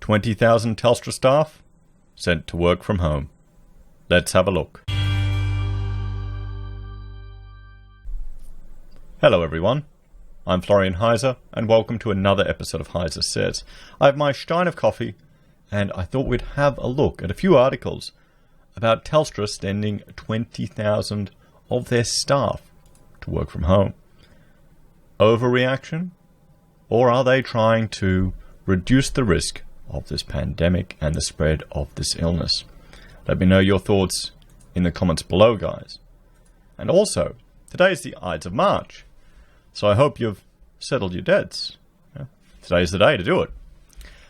20,000 Telstra staff sent to work from home. Let's have a look. Hello everyone, I'm Florian Heise and welcome to another episode of HeiseSays. I have my stein of coffee and I thought we'd have a look at a few articles about Telstra sending 20,000 of their staff to work from home. Overreaction? Or are they trying to reduce the risk of this pandemic and the spread of this illness? Let me know your thoughts in the comments below, guys. And also, today is the Ides of March, so I hope you've settled your debts. Yeah, today's the day to do it.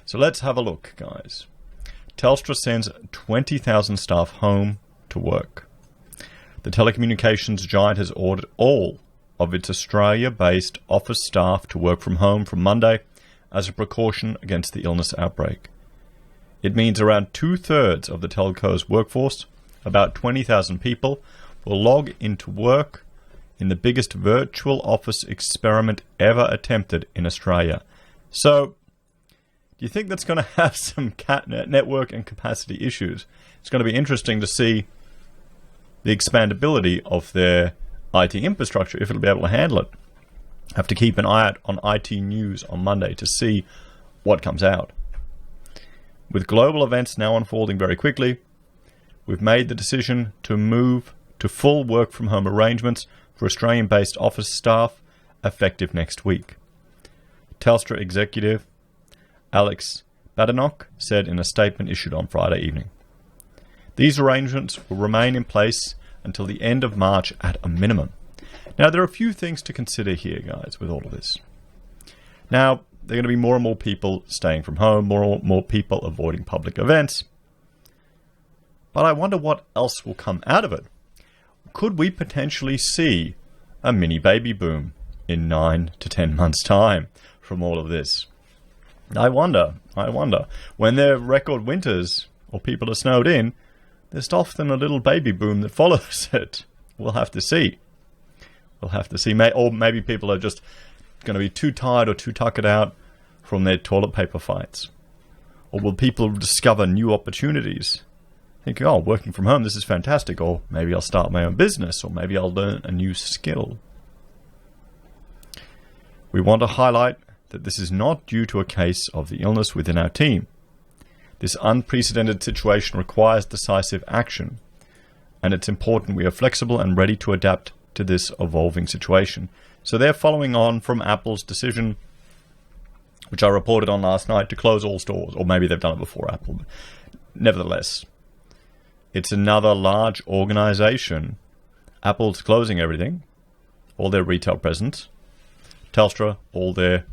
So let's have a look, guys. Telstra sends 20,000 staff home to work. The telecommunications giant has ordered all of its Australia-based office staff to work from home from Monday as a precaution against the illness outbreak. It means around 2/3 of the telco's workforce, about 20,000 people, will log into work in the biggest virtual office experiment ever attempted in Australia. So, do you think that's going to have some network and capacity issues? It's going to be interesting to see the expandability of their IT infrastructure, if it'll be able to handle it. I have to keep an eye out on IT news on Monday to see what comes out. With global events now unfolding very quickly, we've made the decision to move to full work-from-home arrangements for Australian-based office staff effective next week. Telstra executive Alex Badenoch said in a statement issued on Friday evening. These arrangements will remain in place until the end of March at a minimum. Now, there are a few things to consider here, guys, with all of this. Now, there are going to be more and more people staying from home, more and more people avoiding public events. But I wonder what else will come out of it. Could we potentially see a mini baby boom in 9 to 10 months' time from all of this? I wonder. When there are record winters or people are snowed in, there's often a little baby boom that follows it. We'll have to see. Or maybe people are just going to be too tired or too tuckered out from their toilet paper fights. Or will people discover new opportunities? Thinking, oh, working from home, this is fantastic. Or maybe I'll start my own business. Or maybe I'll learn a new skill. We want to highlight that this is not due to a case of the illness within our team. This unprecedented situation requires decisive action, and it's important we are flexible and ready to adapt to this evolving situation. So they're following on from Apple's decision, which I reported on last night, to close all stores, or maybe they've done it before Apple. But nevertheless, it's another large organization. Apple's closing everything, all their retail presence. Telstra, all their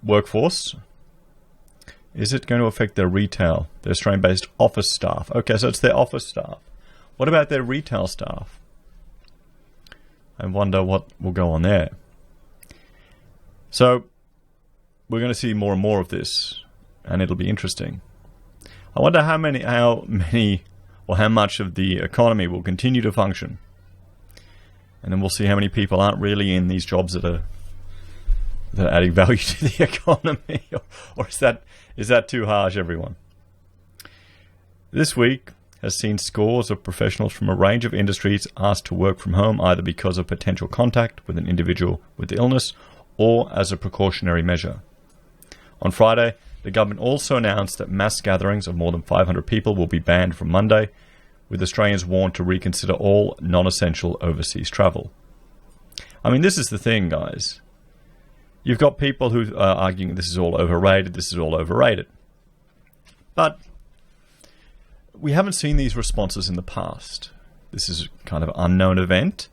workforce. Is it going to affect their retail, their Australian-based office staff? Okay, so it's their office staff. What about their retail staff? I wonder what will go on there. So, we're going to see more and more of this, and it'll be interesting. I wonder how much of the economy will continue to function. And then we'll see how many people aren't really in these jobs that are adding value to the economy. Or is that too harsh, everyone? This week has seen scores of professionals from a range of industries asked to work from home, either because of potential contact with an individual with the illness or as a precautionary measure. On Friday, the government also announced that mass gatherings of more than 500 people will be banned from Monday, with Australians warned to reconsider all non-essential overseas travel. I mean, this is the thing, guys. You've got people who are arguing this is all overrated. But we haven't seen these responses in the past. This is kind of an unknown event,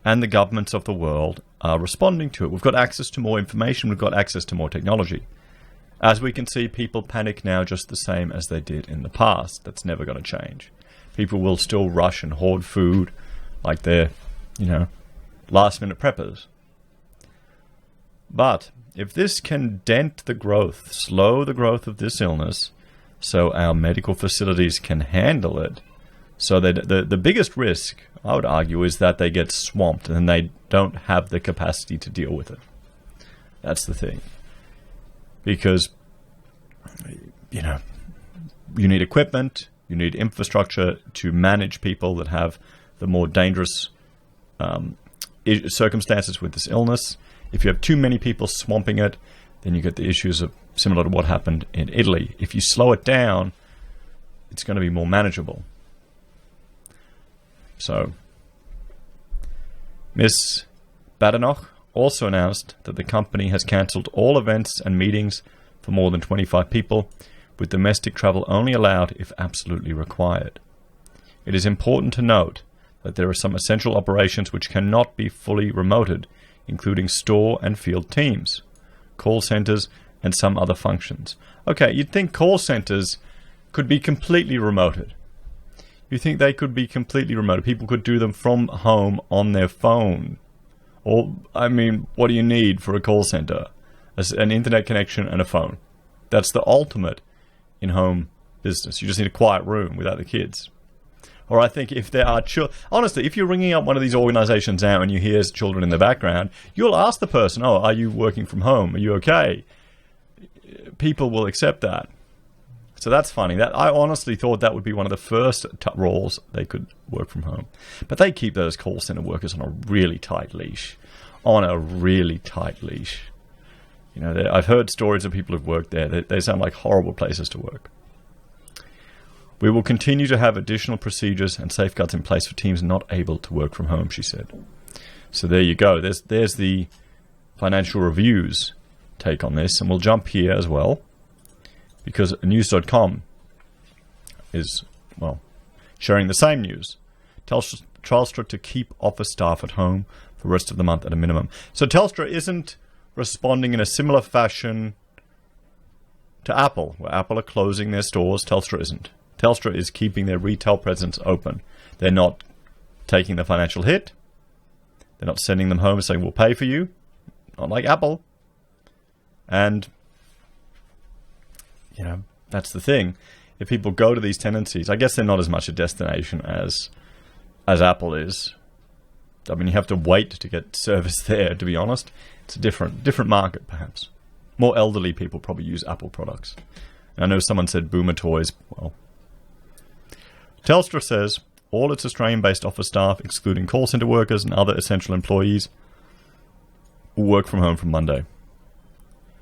and the governments of the world are responding to it. We've got access to more information, we've got access to more technology. As we can see, people panic now just the same as they did in the past. That's never going to change. People will still rush and hoard food like they're, last-minute preppers. But if this can dent the growth, slow the growth of this illness, so our medical facilities can handle it, so that the biggest risk, I would argue, is that they get swamped and they don't have the capacity to deal with it. That's the thing. Because you know, you need equipment, you need infrastructure to manage people that have the more dangerous circumstances with this illness. If you have too many people swamping it, then you get the issues of similar to what happened in Italy. If you slow it down, it's going to be more manageable. So, Miss Badenoch also announced that the company has cancelled all events and meetings for more than 25 people, with domestic travel only allowed if absolutely required. It is important to note that there are some essential operations which cannot be fully remoted, including store and field teams, call centers, and some other functions. Okay, you'd think call centers could be completely remoted. You think they could be completely remote? People could do them from home on their phone. Or, I mean, what do you need for a call center? An internet connection and a phone. That's the ultimate in-home business. You just need a quiet room without the kids. Or I think if there are honestly, if you're ringing up one of these organizations now and you hear children in the background, you'll ask the person, oh, are you working from home? Are you okay? People will accept that. So that's funny. That I honestly thought that would be one of the first roles they could work from home. But they keep those call center workers on a really tight leash. On a really tight leash. You know, I've heard stories of people who've worked there. They sound like horrible places to work. We will continue to have additional procedures and safeguards in place for teams not able to work from home, she said. So there you go. There's the Financial Review's take on this. And we'll jump here as well, because news.com is, well, sharing the same news. Telstra to keep office staff at home for the rest of the month at a minimum. So Telstra isn't responding in a similar fashion to Apple, where Apple are closing their stores. Telstra isn't. Telstra is keeping their retail presence open. They're not taking the financial hit. They're not sending them home and saying, we'll pay for you. Not like Apple. And, you know, that's the thing. If people go to these tenancies, I guess they're not as much a destination as Apple is. I mean, you have to wait to get service there, to be honest. It's a different market, perhaps. More elderly people probably use Apple products. And I know someone said Boomer Toys. Well, Telstra says all its Australian-based office staff, excluding call centre workers and other essential employees, will work from home from Monday.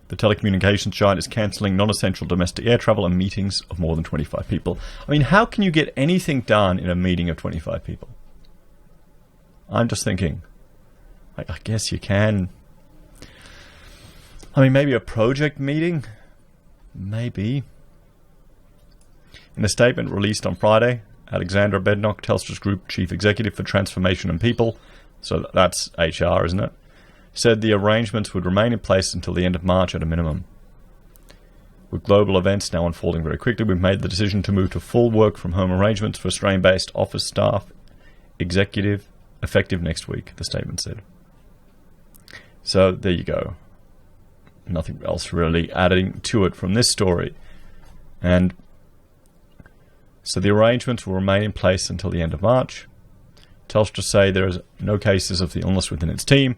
The telecommunications giant is cancelling non-essential domestic air travel and meetings of more than 25 people. I mean, how can you get anything done in a meeting of 25 people? I'm just thinking, I guess you can. I mean, maybe a project meeting? Maybe. In a statement released on Friday, Alexandra Bednock, Telstra's Group Chief Executive for Transformation and People, so that's HR, isn't it, said the arrangements would remain in place until the end of March at a minimum. With global events now unfolding very quickly, we've made the decision to move to full work-from-home arrangements for Australian-based office staff, executive, effective next week, the statement said. So there you go. Nothing else really adding to it from this story. And so the arrangements will remain in place until the end of March. Telstra say there is no cases of the illness within its team,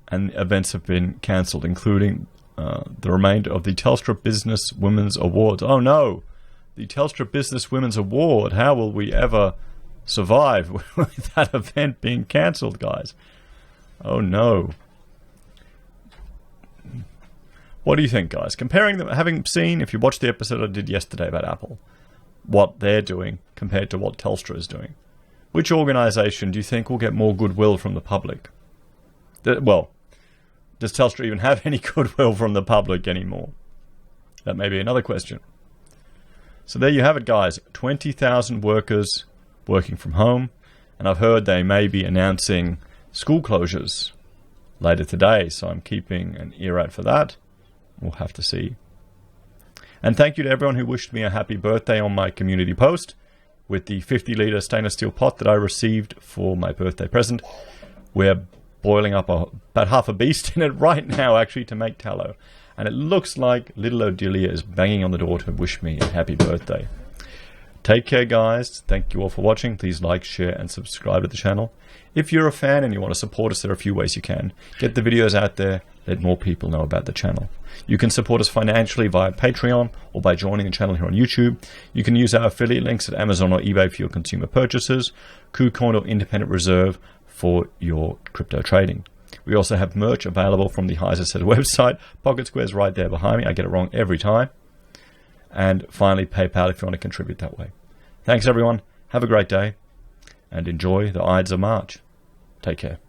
and events have been cancelled, including the remainder of the Telstra Business Women's Awards. Oh no! The Telstra Business Women's Award. How will we ever survive with that event being cancelled, guys? Oh no. What do you think, guys? Comparing them, having seen, if you watched the episode I did yesterday about Apple, what they're doing compared to what Telstra is doing, which organisation do you think will get more goodwill from the public? Well, does Telstra even have any goodwill from the public anymore? That may be another question. So there you have it, guys. 20,000 workers working from home, and I've heard they may be announcing school closures later today, so I'm keeping an ear out for that. We'll have to see. And thank you to everyone who wished me a happy birthday on my community post with the 50-litre stainless steel pot that I received for my birthday present. We're boiling up about half a beast in it right now, actually, to make tallow. And it looks like little Odelia is banging on the door to wish me a happy birthday. Take care, guys. Thank you all for watching. Please like, share, and subscribe to the channel. If you're a fan and you want to support us, there are a few ways you can. Get the videos out there, let more people know about the channel. You can support us financially via Patreon or by joining the channel here on YouTube. You can use our affiliate links at Amazon or eBay for your consumer purchases, Kucoin or Independent Reserve for your crypto trading. We also have merch available from the HeiseSays website. Pocket Square's right there behind me. I get it wrong every time. And finally, PayPal if you want to contribute that way. Thanks, everyone. Have a great day and enjoy the Ides of March. Take care.